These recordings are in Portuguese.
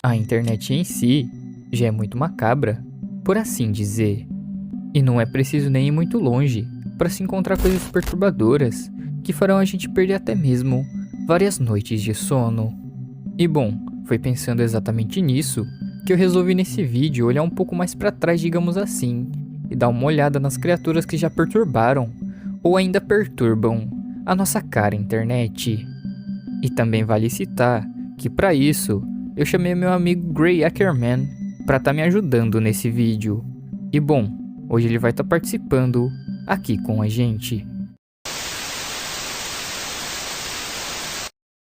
A internet em si já é muito macabra, por assim dizer. E não é preciso nem ir muito longe para se encontrar coisas perturbadoras que farão a gente perder até mesmo várias noites de sono. E bom, foi pensando exatamente nisso que eu resolvi nesse vídeo olhar um pouco mais para trás, digamos assim, e dar uma olhada nas criaturas que já perturbaram ou ainda perturbam a nossa cara internet. E também vale citar que para isso eu chamei meu amigo Grey Ackerman para estar me ajudando nesse vídeo. E bom, hoje ele vai estar participando aqui com a gente.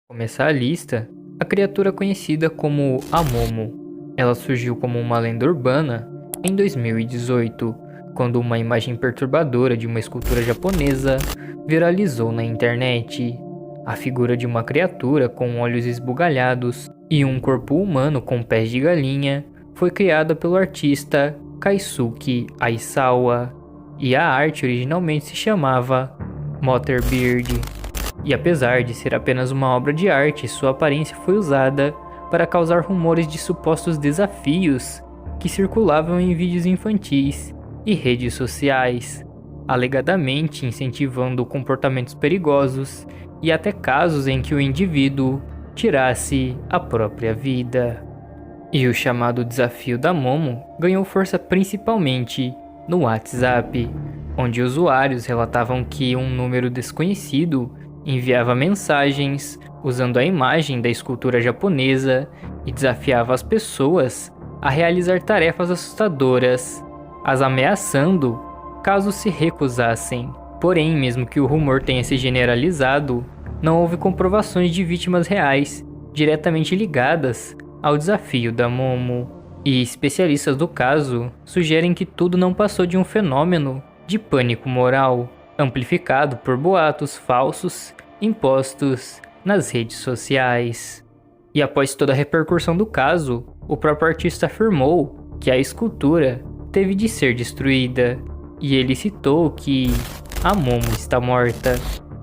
Começar a lista, a criatura conhecida como a Momo. Ela surgiu como uma lenda urbana em 2018, quando uma imagem perturbadora de uma escultura japonesa viralizou na internet. A figura de uma criatura com olhos esbugalhados e um corpo humano com pés de galinha foi criada pelo artista Kaisuke Aisawa, e a arte originalmente se chamava Motherbeard. E apesar de ser apenas uma obra de arte, sua aparência foi usada para causar rumores de supostos desafios que circulavam em vídeos infantis e redes sociais, alegadamente incentivando comportamentos perigosos e até casos em que o indivíduo tirasse a própria vida. E o chamado desafio da Momo ganhou força principalmente no WhatsApp, onde usuários relatavam que um número desconhecido enviava mensagens usando a imagem da escultura japonesa e desafiava as pessoas a realizar tarefas assustadoras, as ameaçando caso se recusassem. Porém, mesmo que o rumor tenha se generalizado, não houve comprovações de vítimas reais diretamente ligadas ao desafio da Momo. E especialistas do caso sugerem que tudo não passou de um fenômeno de pânico moral, amplificado por boatos falsos impostos nas redes sociais. E após toda a repercussão do caso, o próprio artista afirmou que a escultura teve de ser destruída, e ele citou que a Momo está morta,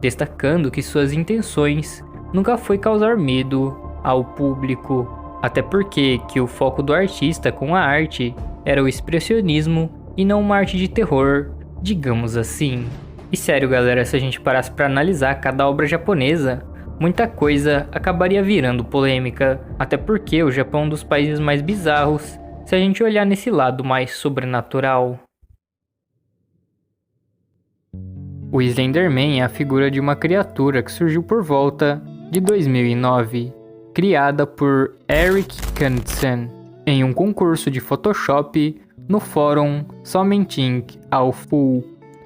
destacando que suas intenções nunca foi causar medo ao público, até porque que o foco do artista com a arte era o expressionismo e não uma arte de terror, digamos assim. E sério galera, se a gente parasse para analisar cada obra japonesa, muita coisa acabaria virando polêmica, até porque o Japão é um dos países mais bizarros se a gente olhar nesse lado mais sobrenatural. O Slenderman é a figura de uma criatura que surgiu por volta de 2009, criada por Eric Knudsen em um concurso de Photoshop no fórum Something Awful.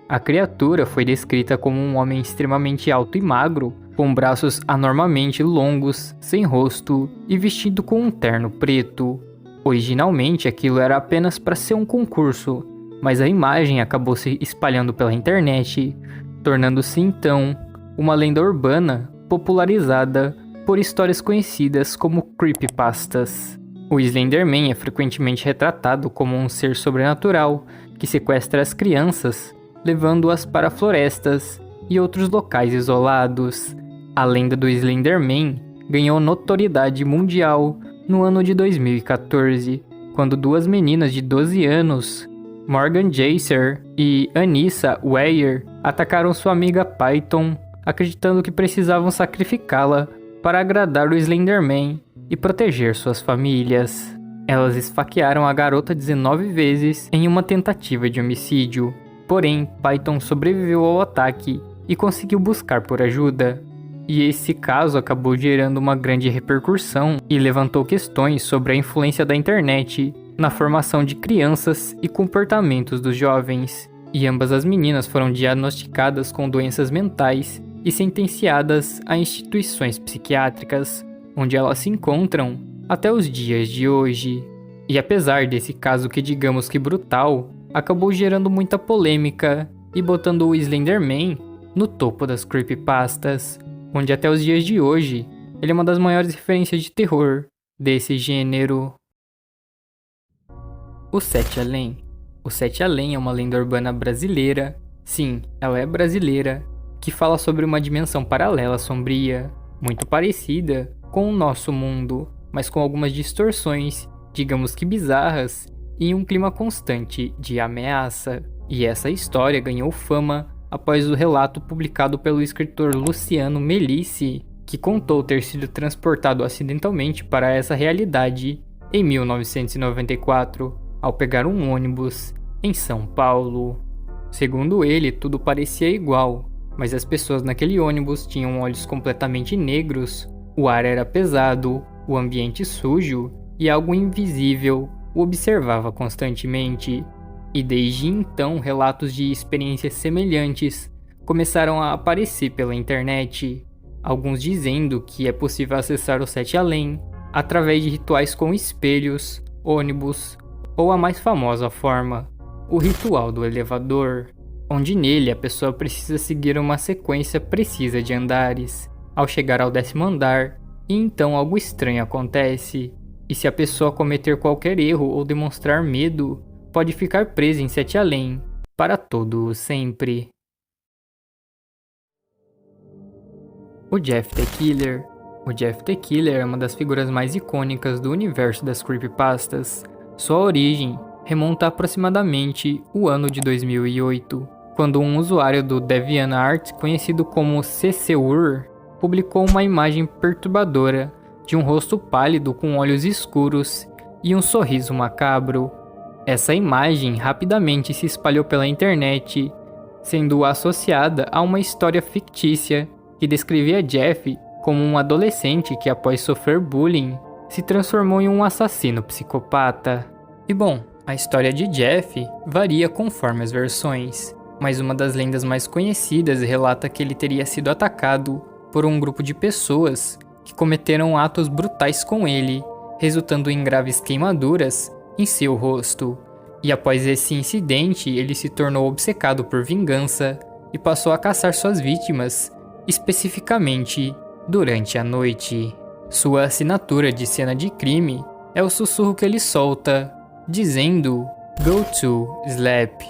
A criatura foi descrita como um homem extremamente alto e magro, com braços anormalmente longos, sem rosto e vestido com um terno preto. Originalmente aquilo era apenas para ser um concurso, mas a imagem acabou se espalhando pela internet, tornando-se então uma lenda urbana popularizada por histórias conhecidas como creepypastas. O Slenderman é frequentemente retratado como um ser sobrenatural que sequestra as crianças, levando-as para florestas e outros locais isolados. A lenda do Slenderman ganhou notoriedade mundial no ano de 2014, quando duas meninas de 12 anos, Morgan Jaser e Anissa Weyer, atacaram sua amiga Python, acreditando que precisavam sacrificá-la para agradar o Slenderman e proteger suas famílias. Elas esfaquearam a garota 19 vezes em uma tentativa de homicídio. Porém, Python sobreviveu ao ataque e conseguiu buscar por ajuda. E esse caso acabou gerando uma grande repercussão e levantou questões sobre a influência da internet na formação de crianças e comportamentos dos jovens. E ambas as meninas foram diagnosticadas com doenças mentais e sentenciadas a instituições psiquiátricas, onde elas se encontram até os dias de hoje. E apesar desse caso que digamos que brutal, acabou gerando muita polêmica e botando o Slenderman no topo das creepypastas, onde até os dias de hoje ele é uma das maiores referências de terror desse gênero. O Sete Além. O Sete Além é uma lenda urbana brasileira, sim, ela é brasileira, que fala sobre uma dimensão paralela sombria, muito parecida com o nosso mundo, mas com algumas distorções, digamos que bizarras, e um clima constante de ameaça. E essa história ganhou fama após o relato publicado pelo escritor Luciano Melisse, que contou ter sido transportado acidentalmente para essa realidade em 1994, ao pegar um ônibus em São Paulo. Segundo ele, tudo parecia igual, mas as pessoas naquele ônibus tinham olhos completamente negros, o ar era pesado, o ambiente sujo e algo invisível o observava constantemente. E desde então, relatos de experiências semelhantes começaram a aparecer pela internet, alguns dizendo que é possível acessar o Sete Além através de rituais com espelhos, ônibus ou a mais famosa forma, o ritual do elevador, onde nele a pessoa precisa seguir uma sequência precisa de andares, ao chegar ao 10º andar, e então algo estranho acontece, e se a pessoa cometer qualquer erro ou demonstrar medo, pode ficar presa em Sete Além, para todo o sempre. O Jeff the Killer. O Jeff the Killer é uma das figuras mais icônicas do universo das creepypastas. Sua origem remonta aproximadamente o ano de 2008, quando um usuário do DeviantArt, conhecido como CCUR, publicou uma imagem perturbadora de um rosto pálido com olhos escuros e um sorriso macabro. Essa imagem rapidamente se espalhou pela internet, sendo associada a uma história fictícia que descrevia Jeff como um adolescente que, após sofrer bullying, se transformou em um assassino psicopata. E bom, a história de Jeff varia conforme as versões, mas uma das lendas mais conhecidas relata que ele teria sido atacado por um grupo de pessoas que cometeram atos brutais com ele, resultando em graves queimaduras em seu rosto. E após esse incidente, ele se tornou obcecado por vingança e passou a caçar suas vítimas, especificamente durante a noite. Sua assinatura de cena de crime é o sussurro que ele solta, dizendo "Go to sleep",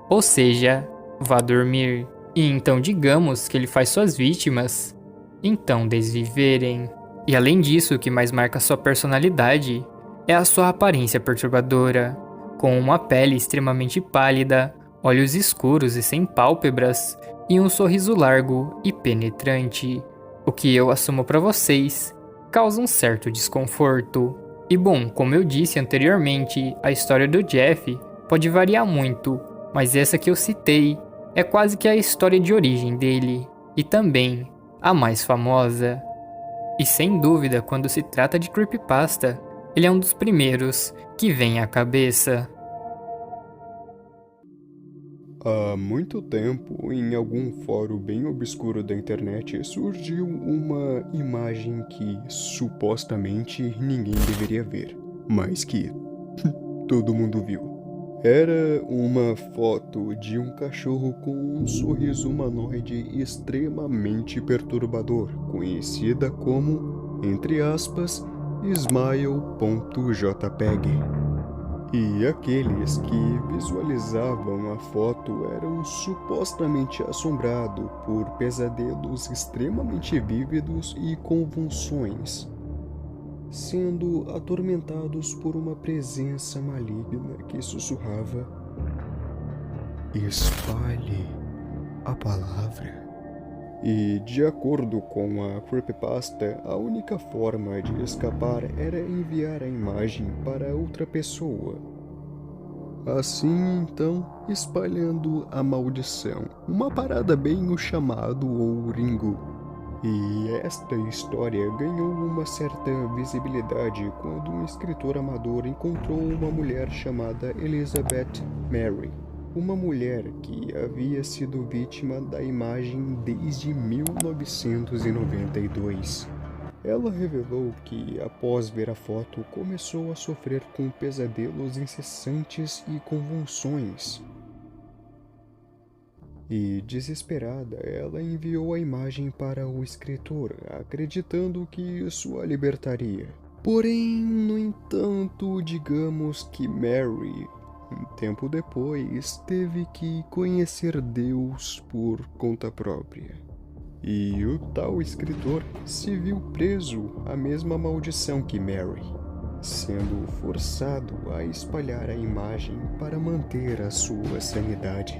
ou seja, vá dormir. E então digamos que ele faz suas vítimas então desviverem. E além disso, o que mais marca sua personalidade é a sua aparência perturbadora, com uma pele extremamente pálida, olhos escuros e sem pálpebras, e um sorriso largo e penetrante, o que eu assumo para vocês causa um certo desconforto. E bom, como eu disse anteriormente, a história do Jeff pode variar muito, mas essa que eu citei é quase que a história de origem dele, e também a mais famosa. E sem dúvida, quando se trata de creepypasta, ele é um dos primeiros que vem à cabeça. Há muito tempo, em algum fórum bem obscuro da internet, surgiu uma imagem que supostamente ninguém deveria ver, mas que todo mundo viu. Era uma foto de um cachorro com um sorriso humanoide extremamente perturbador, conhecida como, entre aspas, smile.jpg. E aqueles que visualizavam a foto eram supostamente assombrados por pesadelos extremamente vívidos e convulsões, sendo atormentados por uma presença maligna que sussurrava: "Espalhe a palavra". E, de acordo com a creepypasta, a única forma de escapar era enviar a imagem para outra pessoa. Assim, então, espalhando a maldição. Uma parada bem o chamado Ouringo. E esta história ganhou uma certa visibilidade quando um escritor amador encontrou uma mulher chamada Elizabeth Mary, uma mulher que havia sido vítima da imagem desde 1992. Ela revelou que, após ver a foto, começou a sofrer com pesadelos incessantes e convulsões. E, desesperada, ela enviou a imagem para o escritor, acreditando que isso a libertaria. Porém, no entanto, digamos que Mary, um tempo depois, teve que conhecer Deus por conta própria. E o tal escritor se viu preso à mesma maldição que Mary, sendo forçado a espalhar a imagem para manter a sua sanidade.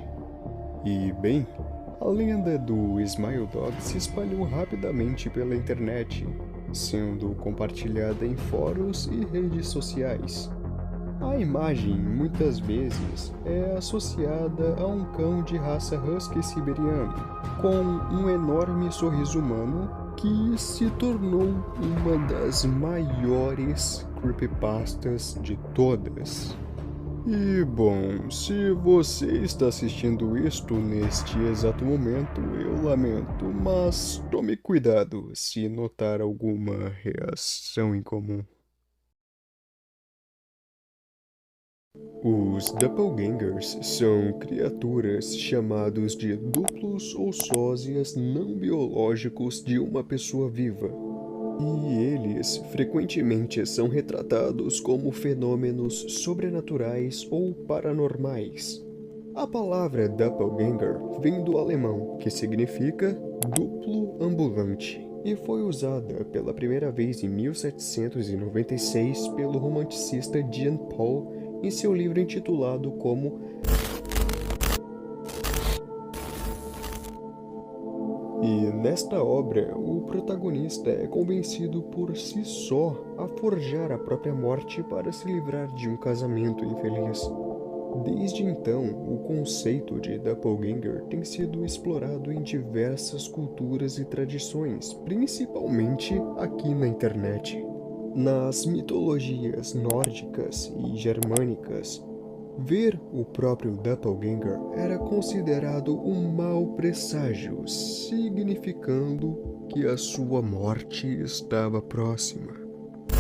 E bem, a lenda do Smile Dog se espalhou rapidamente pela internet, sendo compartilhada em fóruns e redes sociais. A imagem, muitas vezes, é associada a um cão de raça husky siberiano, com um enorme sorriso humano que se tornou uma das maiores creepypastas de todas. E bom, se você está assistindo isto neste exato momento, eu lamento, mas tome cuidado se notar alguma reação incomum. Os doppelgangers são criaturas chamadas de duplos ou sósias não biológicos de uma pessoa viva. E eles frequentemente são retratados como fenômenos sobrenaturais ou paranormais. A palavra doppelganger vem do alemão, que significa duplo ambulante, e foi usada pela primeira vez em 1796 pelo romancista Jean Paul em seu livro intitulado como E nesta obra, o protagonista é convencido por si só a forjar a própria morte para se livrar de um casamento infeliz. Desde então, o conceito de doppelganger tem sido explorado em diversas culturas e tradições, principalmente aqui na internet. Nas mitologias nórdicas e germânicas, ver o próprio doppelganger era considerado um mau presságio, significando que a sua morte estava próxima.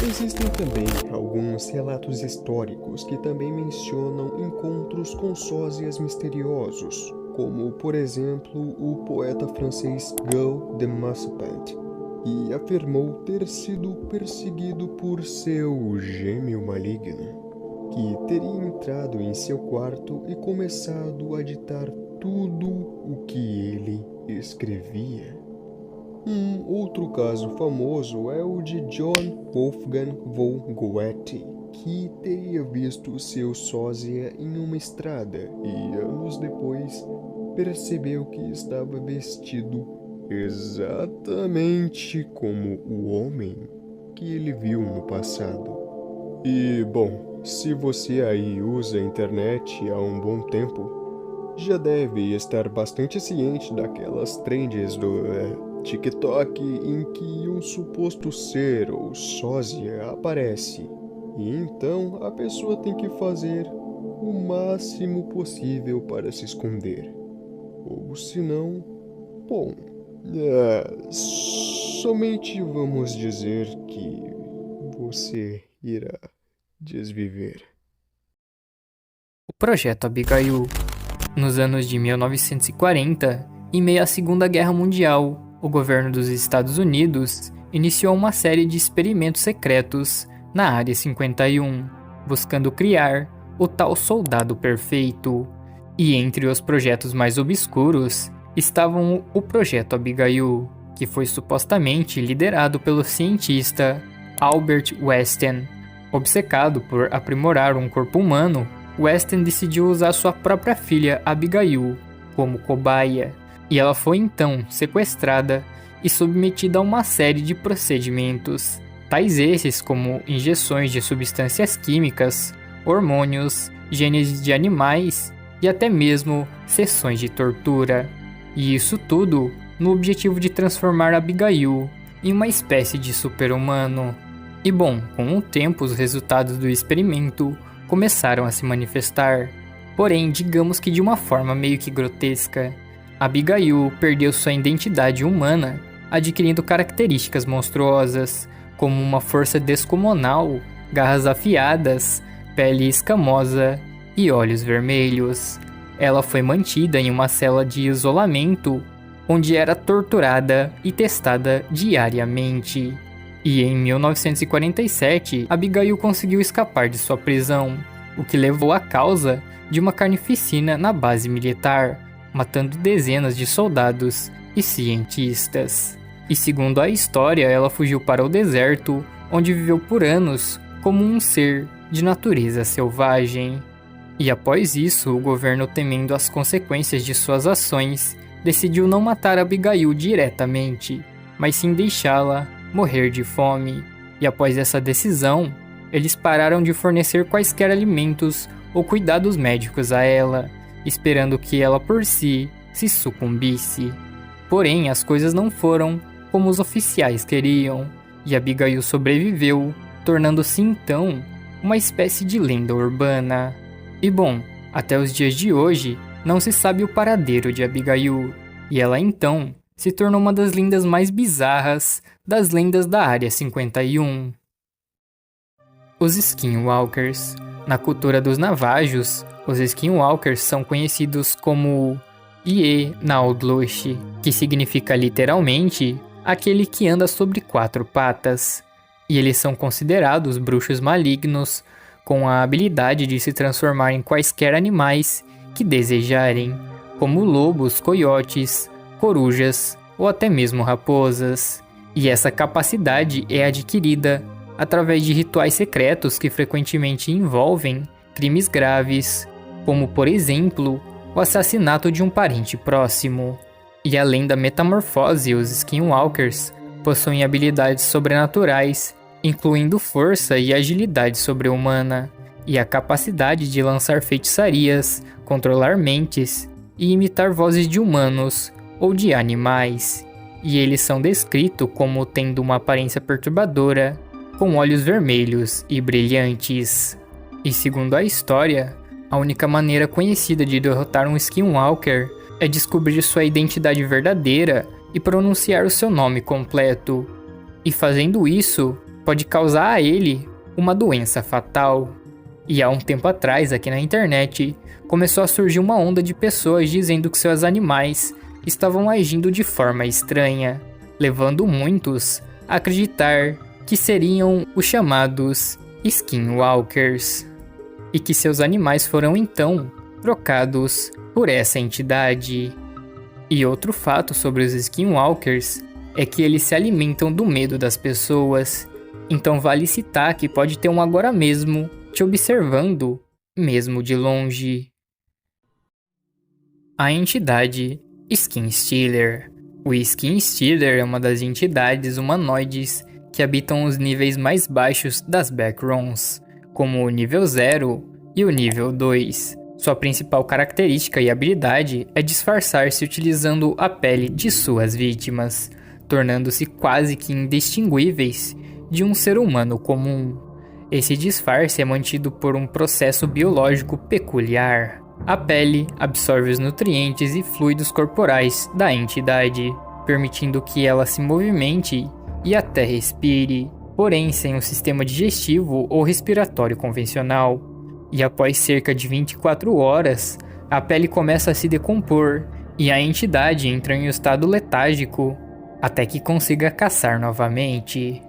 Existem também alguns relatos históricos que também mencionam encontros com sósias misteriosos, como, por exemplo, o poeta francês Guy de Maupassant, que afirmou ter sido perseguido por seu gêmeo maligno, que teria entrado em seu quarto e começado a ditar tudo o que ele escrevia. Um outro caso famoso é o de John Wolfgang von Goethe, que teria visto seu sósia em uma estrada e, anos depois, percebeu que estava vestido exatamente como o homem que ele viu no passado. E, bom, se você aí usa a internet há um bom tempo, já deve estar bastante ciente daquelas trends do TikTok em que um suposto ser ou sósia aparece. E então a pessoa tem que fazer o máximo possível para se esconder. Ou senão, bom, somente vamos dizer que você irá desviver. O Projeto Abigail. Nos anos de 1940, em meio à Segunda Guerra Mundial, o governo dos Estados Unidos iniciou uma série de experimentos secretos na Área 51, buscando criar o tal soldado perfeito. E entre os projetos mais obscuros estavam o Projeto Abigail, que foi supostamente liderado pelo cientista Albert Weston. Obcecado por aprimorar um corpo humano, Weston decidiu usar sua própria filha Abigail como cobaia, e ela foi então sequestrada e submetida a uma série de procedimentos, tais esses como injeções de substâncias químicas, hormônios, genes de animais e até mesmo sessões de tortura. E isso tudo no objetivo de transformar Abigail em uma espécie de super-humano. E bom, com o tempo os resultados do experimento começaram a se manifestar, porém digamos que de uma forma meio que grotesca. Abigail perdeu sua identidade humana, adquirindo características monstruosas, como uma força descomunal, garras afiadas, pele escamosa e olhos vermelhos. Ela foi mantida em uma cela de isolamento, onde era torturada e testada diariamente. E em 1947, Abigail conseguiu escapar de sua prisão, o que levou à causa de uma carnificina na base militar, matando dezenas de soldados e cientistas. E segundo a história, ela fugiu para o deserto, onde viveu por anos como um ser de natureza selvagem. E após isso, o governo, temendo as consequências de suas ações, decidiu não matar Abigail diretamente, mas sim deixá-la morrer de fome. E após essa decisão, eles pararam de fornecer quaisquer alimentos ou cuidados médicos a ela, esperando que ela por si se sucumbisse. Porém, as coisas não foram como os oficiais queriam, e Abigail sobreviveu, tornando-se então uma espécie de lenda urbana. E bom, até os dias de hoje, não se sabe o paradeiro de Abigail, e ela então se tornou uma das lendas mais bizarras das lendas da Área 51. Os Skinwalkers. Na cultura dos Navajos, os Skinwalkers são conhecidos como Ie-Naaldlosh, que significa literalmente aquele que anda sobre 4 patas. E eles são considerados bruxos malignos, com a habilidade de se transformar em quaisquer animais que desejarem, como lobos, coiotes, corujas ou até mesmo raposas. E essa capacidade é adquirida através de rituais secretos que frequentemente envolvem crimes graves, como por exemplo, o assassinato de um parente próximo. E além da metamorfose, os Skinwalkers possuem habilidades sobrenaturais, incluindo força e agilidade sobre-humana, e a capacidade de lançar feitiçarias, controlar mentes e imitar vozes de humanos ou de animais. E eles são descritos como tendo uma aparência perturbadora, com olhos vermelhos e brilhantes. E segundo a história, a única maneira conhecida de derrotar um Skinwalker é descobrir sua identidade verdadeira e pronunciar o seu nome completo. E fazendo isso, pode causar a ele uma doença fatal. E há um tempo atrás, aqui na internet, começou a surgir uma onda de pessoas dizendo que seus animais estavam agindo de forma estranha, levando muitos a acreditar que seriam os chamados Skinwalkers, e que seus animais foram então trocados por essa entidade. E outro fato sobre os Skinwalkers é que eles se alimentam do medo das pessoas, então vale citar que pode ter um agora mesmo te observando, mesmo de longe. A entidade Skin Stealer. O Skin Stealer é uma das entidades humanoides que habitam os níveis mais baixos das Backrooms, como o nível 0 e o nível 2. Sua principal característica e habilidade é disfarçar-se utilizando a pele de suas vítimas, tornando-se quase que indistinguíveis de um ser humano comum. Esse disfarce é mantido por um processo biológico peculiar. A pele absorve os nutrientes e fluidos corporais da entidade, permitindo que ela se movimente e até respire, porém sem um sistema digestivo ou respiratório convencional. E após cerca de 24 horas, a pele começa a se decompor e a entidade entra em um estado letárgico até que consiga caçar novamente.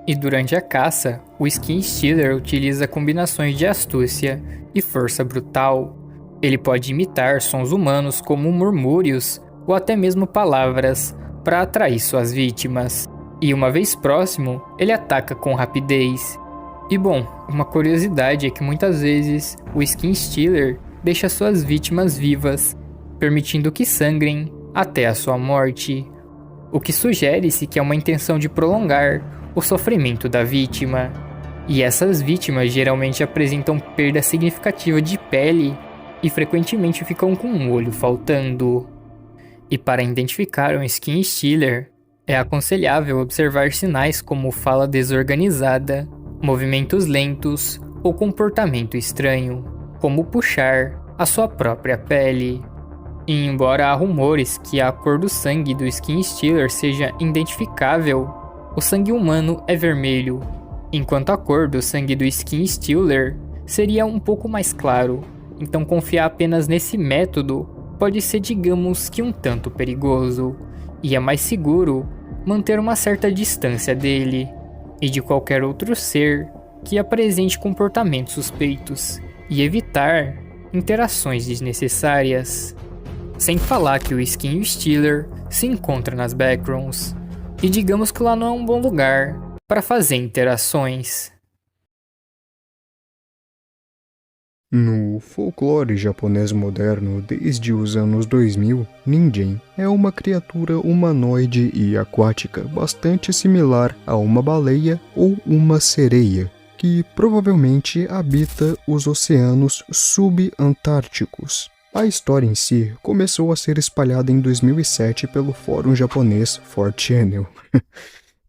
E durante a caça, o Skin Stealer utiliza combinações de astúcia e força brutal. Ele pode imitar sons humanos como murmúrios ou até mesmo palavras para atrair suas vítimas. E uma vez próximo, ele ataca com rapidez. E bom, uma curiosidade é que muitas vezes o Skin Stealer deixa suas vítimas vivas, permitindo que sangrem até a sua morte, o que sugere-se que é uma intenção de prolongar o sofrimento da vítima. E essas vítimas geralmente apresentam perda significativa de pele e frequentemente ficam com um olho faltando. E para identificar um Skin Stealer, é aconselhável observar sinais como fala desorganizada, movimentos lentos ou comportamento estranho, como puxar a sua própria pele. E embora há rumores que a cor do sangue do Skin Stealer seja identificável, o sangue humano é vermelho, enquanto a cor do sangue do Skin Stealer seria um pouco mais claro. Então confiar apenas nesse método pode ser, digamos que, um tanto perigoso, e é mais seguro manter uma certa distância dele e de qualquer outro ser que apresente comportamentos suspeitos e evitar interações desnecessárias. Sem falar que o Skin e o Stealer se encontram nas backrooms, e digamos que lá não é um bom lugar para fazer interações. No folclore japonês moderno, desde os anos 2000, Ninjen é uma criatura humanoide e aquática bastante similar a uma baleia ou uma sereia, que provavelmente habita os oceanos subantárticos. A história em si começou a ser espalhada em 2007 pelo fórum japonês 4chan.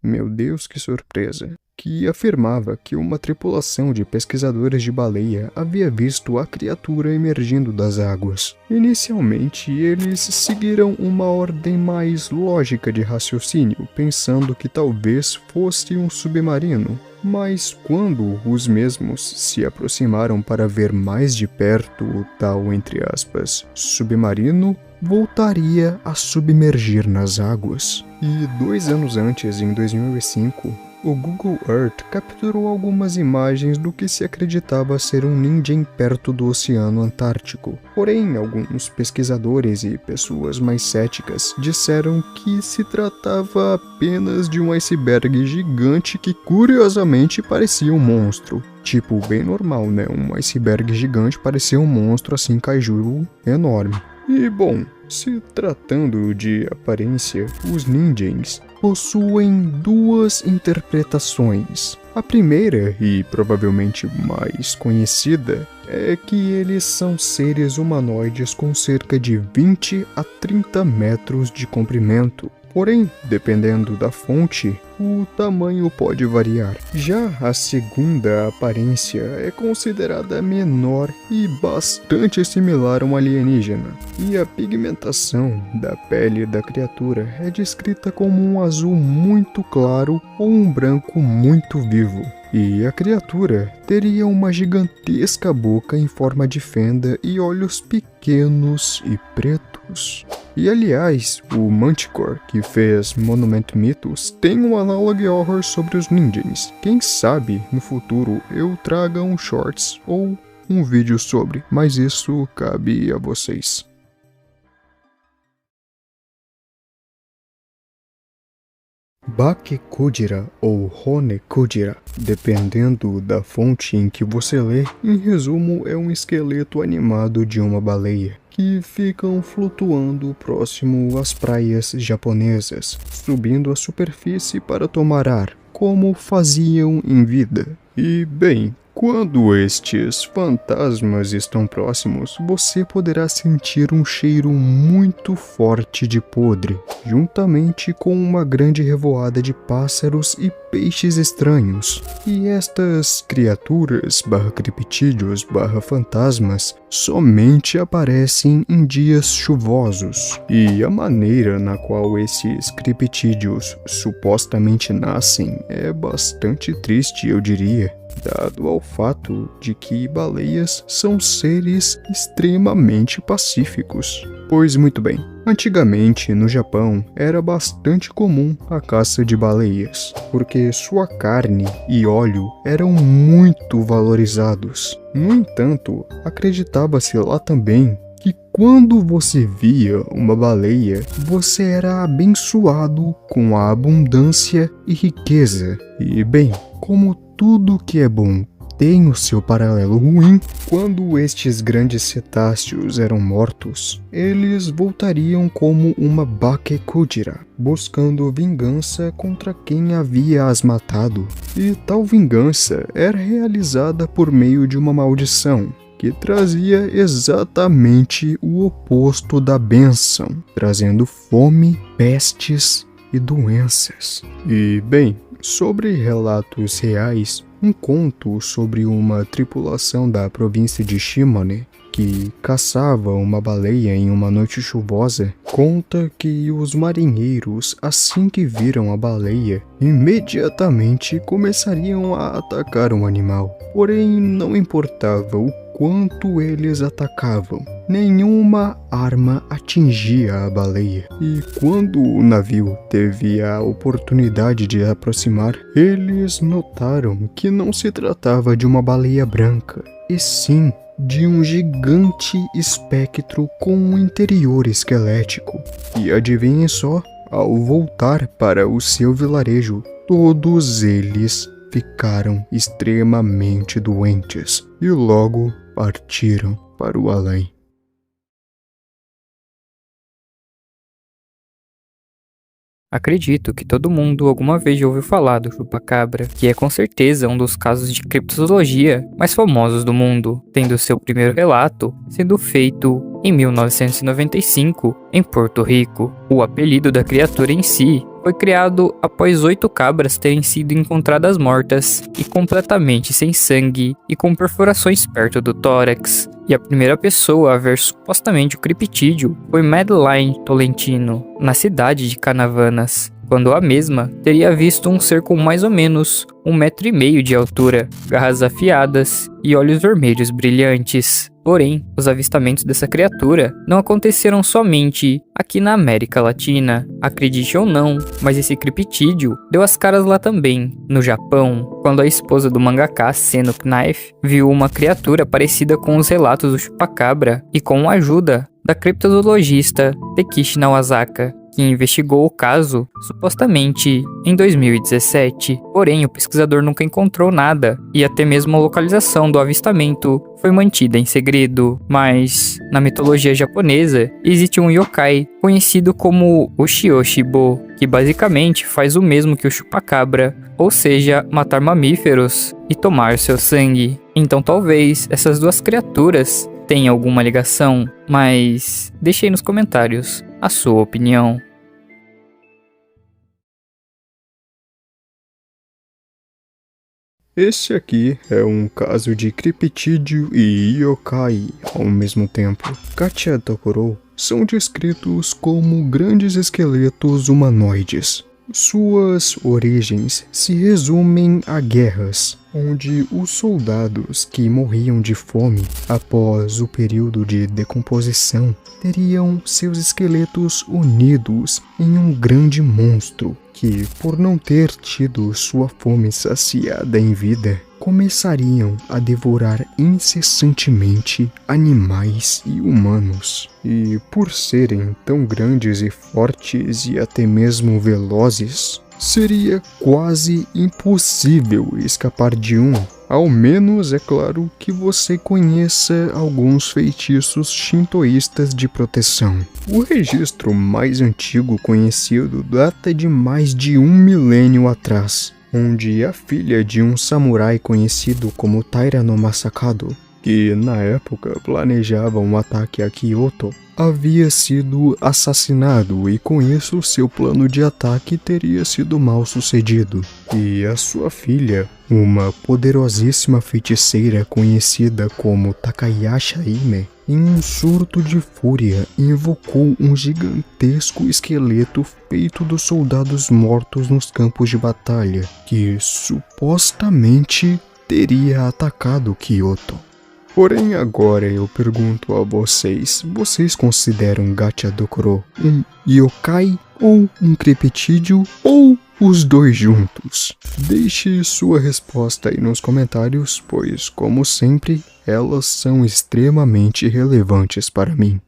Meu Deus, que surpresa! Que afirmava que uma tripulação de pesquisadores de baleia havia visto a criatura emergindo das águas. Inicialmente, eles seguiram uma ordem mais lógica de raciocínio, pensando que talvez fosse um submarino. Mas quando os mesmos se aproximaram para ver mais de perto o tal, entre aspas, submarino, voltaria a submergir nas águas. E 2 anos antes, em 2005, o Google Earth capturou algumas imagens do que se acreditava ser um Ninjen perto do Oceano Antártico. Porém, alguns pesquisadores e pessoas mais céticas disseram que se tratava apenas de um iceberg gigante que curiosamente parecia um monstro. Tipo, bem normal, né? Um iceberg gigante parecia um monstro assim, kaiju enorme. E bom, se tratando de aparência, os Ninjens possuem 2 interpretações. A primeira, e provavelmente mais conhecida, é que eles são seres humanoides com cerca de 20 a 30 metros de comprimento. Porém, dependendo da fonte, o tamanho pode variar. Já a segunda aparência é considerada menor e bastante similar a um alienígena. E a pigmentação da pele da criatura é descrita como um azul muito claro ou um branco muito vivo. E a criatura teria uma gigantesca boca em forma de fenda e olhos pequenos e pretos. E aliás, o Manticore, que fez Monument Mythos, tem um analog horror sobre os Ninjens. Quem sabe, no futuro, eu traga um shorts ou um vídeo sobre, mas isso cabe a vocês. Bake Kujira ou Hone Kujira, dependendo da fonte em que você lê, em resumo é um esqueleto animado de uma baleia, que ficam flutuando próximo às praias japonesas, subindo à superfície para tomar ar, como faziam em vida. E bem, quando estes fantasmas estão próximos, você poderá sentir um cheiro muito forte de podre, juntamente com uma grande revoada de pássaros e peixes estranhos. E estas criaturas, criptídeos, fantasmas, somente aparecem em dias chuvosos. E a maneira na qual esses criptídeos supostamente nascem é bastante triste, eu diria, dado ao fato de que baleias são seres extremamente pacíficos. Pois muito bem, antigamente no Japão era bastante comum a caça de baleias, porque sua carne e óleo eram muito valorizados. No entanto, acreditava-se lá também que quando você via uma baleia, você era abençoado com a abundância e riqueza. E bem, como tudo que é bom tem o seu paralelo ruim, quando estes grandes cetáceos eram mortos, eles voltariam como uma Bake Kujira, buscando vingança contra quem havia as matado. E tal vingança era realizada por meio de uma maldição, que trazia exatamente o oposto da bênção, trazendo fome, pestes e doenças. E bem, sobre relatos reais, um conto sobre uma tripulação da província de Shimane que caçava uma baleia em uma noite chuvosa, conta que os marinheiros, assim que viram a baleia, imediatamente começariam a atacar o animal. Porém, não importava o quanto eles atacavam, nenhuma arma atingia a baleia. E quando o navio teve a oportunidade de aproximar, eles notaram que não se tratava de uma baleia branca, e sim de um gigante espectro com um interior esquelético. E adivinhem só, ao voltar para o seu vilarejo, todos eles ficaram extremamente doentes e logo partiram para o além. Acredito que todo mundo alguma vez já ouviu falar do chupacabra, que é com certeza um dos casos de criptozoologia mais famosos do mundo, tendo seu primeiro relato sendo feito em 1995 em Porto Rico. O apelido da criatura em si foi criado após 8 cabras terem sido encontradas mortas e completamente sem sangue e com perfurações perto do tórax. E a primeira pessoa a ver supostamente o criptídeo foi Madeline Tolentino, na cidade de Canavanas, quando a mesma teria visto um ser com mais ou menos 1,5 metro de altura, garras afiadas e olhos vermelhos brilhantes. Porém, os avistamentos dessa criatura não aconteceram somente aqui na América Latina. Acredite ou não, mas esse criptídeo deu as caras lá também, no Japão, quando a esposa do mangaka Seno Knife viu uma criatura parecida com os relatos do chupacabra e com a ajuda da criptozoologista Takeshi Nawazaka, que investigou o caso, supostamente, em 2017. Porém, o pesquisador nunca encontrou nada, e até mesmo a localização do avistamento foi mantida em segredo. Mas, na mitologia japonesa, existe um yokai conhecido como o Shioshibo, que basicamente faz o mesmo que o chupacabra, ou seja, matar mamíferos e tomar seu sangue. Então talvez essas duas criaturas tenham alguma ligação, mas deixe aí nos comentários a sua opinião. Esse aqui é um caso de criptídeo e yokai ao mesmo tempo. Gacha Dokoro são descritos como grandes esqueletos humanoides. Suas origens se resumem a guerras, onde os soldados que morriam de fome após o período de decomposição teriam seus esqueletos unidos em um grande monstro que, por não ter tido sua fome saciada em vida, começariam a devorar incessantemente animais e humanos. E por serem tão grandes e fortes e até mesmo velozes, seria quase impossível escapar de um. Ao menos é claro que você conheça alguns feitiços shintoístas de proteção. O registro mais antigo conhecido data de mais de 1 milênio atrás, onde a filha de um samurai conhecido como Taira no Masakado, que na época planejava um ataque a Kyoto, havia sido assassinado e com isso seu plano de ataque teria sido mal sucedido. E a sua filha, uma poderosíssima feiticeira conhecida como Takayasha Hime, em um surto de fúria, invocou um gigantesco esqueleto feito dos soldados mortos nos campos de batalha, que supostamente teria atacado Kyoto. Porém, agora eu pergunto a vocês consideram Gacha Dokoro um yokai ou um criptídeo ou os dois juntos? Deixe sua resposta aí nos comentários, pois, como sempre, elas são extremamente relevantes para mim.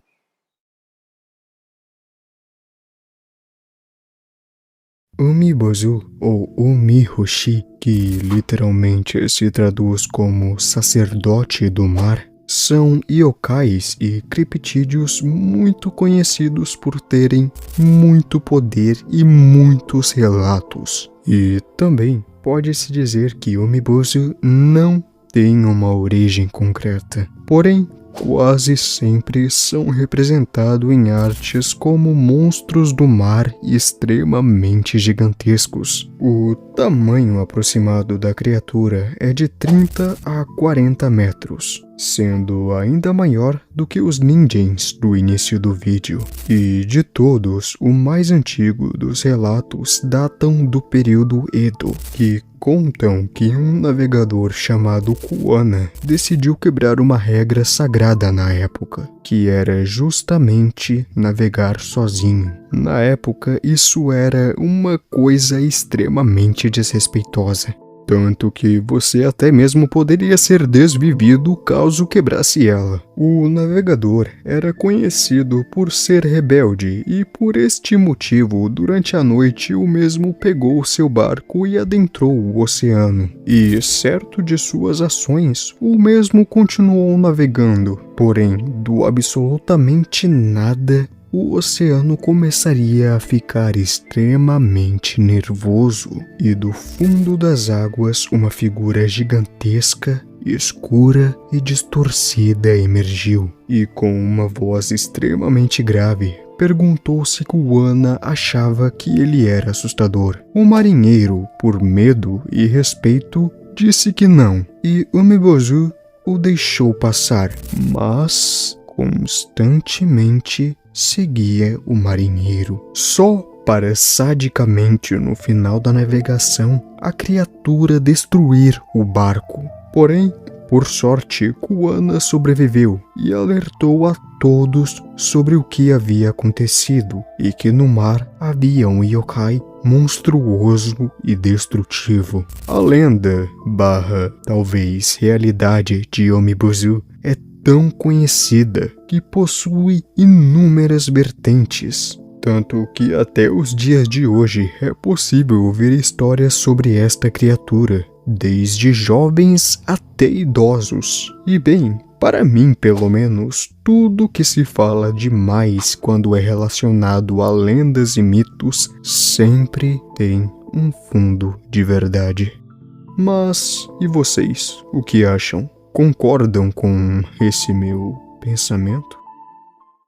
Umibozu, ou Umihoshi, que literalmente se traduz como sacerdote do mar, são yokais e criptídeos muito conhecidos por terem muito poder e muitos relatos. E também pode-se dizer que Umibozu não tem uma origem concreta, porém quase sempre são representados em artes como monstros do mar extremamente gigantescos. O tamanho aproximado da criatura é de 30 a 40 metros, sendo ainda maior do que os ninjins do início do vídeo. E de todos, o mais antigo dos relatos datam do período Edo, que contam que um navegador chamado Kuwana decidiu quebrar uma regra sagrada na época, que era justamente navegar sozinho. Na época, isso era uma coisa extremamente desrespeitosa. tanto que você até mesmo poderia ser desvivido caso quebrasse ela. O navegador era conhecido por ser rebelde e por este motivo, durante a noite, o mesmo pegou seu barco e adentrou o oceano. E, certo de suas ações, o mesmo continuou navegando. Porém, do absolutamente nada, o oceano começaria a ficar extremamente nervoso e do fundo das águas uma figura gigantesca, escura e distorcida emergiu e com uma voz extremamente grave perguntou se Kuana achava que ele era assustador. O marinheiro, por medo e respeito, disse que não e Umibozu o deixou passar, mas constantemente seguia o marinheiro, só para sadicamente no final da navegação a criatura destruir o barco. Porém, por sorte, Kuana sobreviveu e alertou a todos sobre o que havia acontecido e que no mar havia um yokai monstruoso e destrutivo. A lenda, talvez realidade de Umibozu é tão conhecida que possui inúmeras vertentes, tanto que até os dias de hoje é possível ouvir histórias sobre esta criatura, desde jovens até idosos. E bem, para mim pelo menos, tudo que se fala demais quando é relacionado a lendas e mitos sempre tem um fundo de verdade. Mas, e vocês, o que acham? Concordam com esse meu pensamento?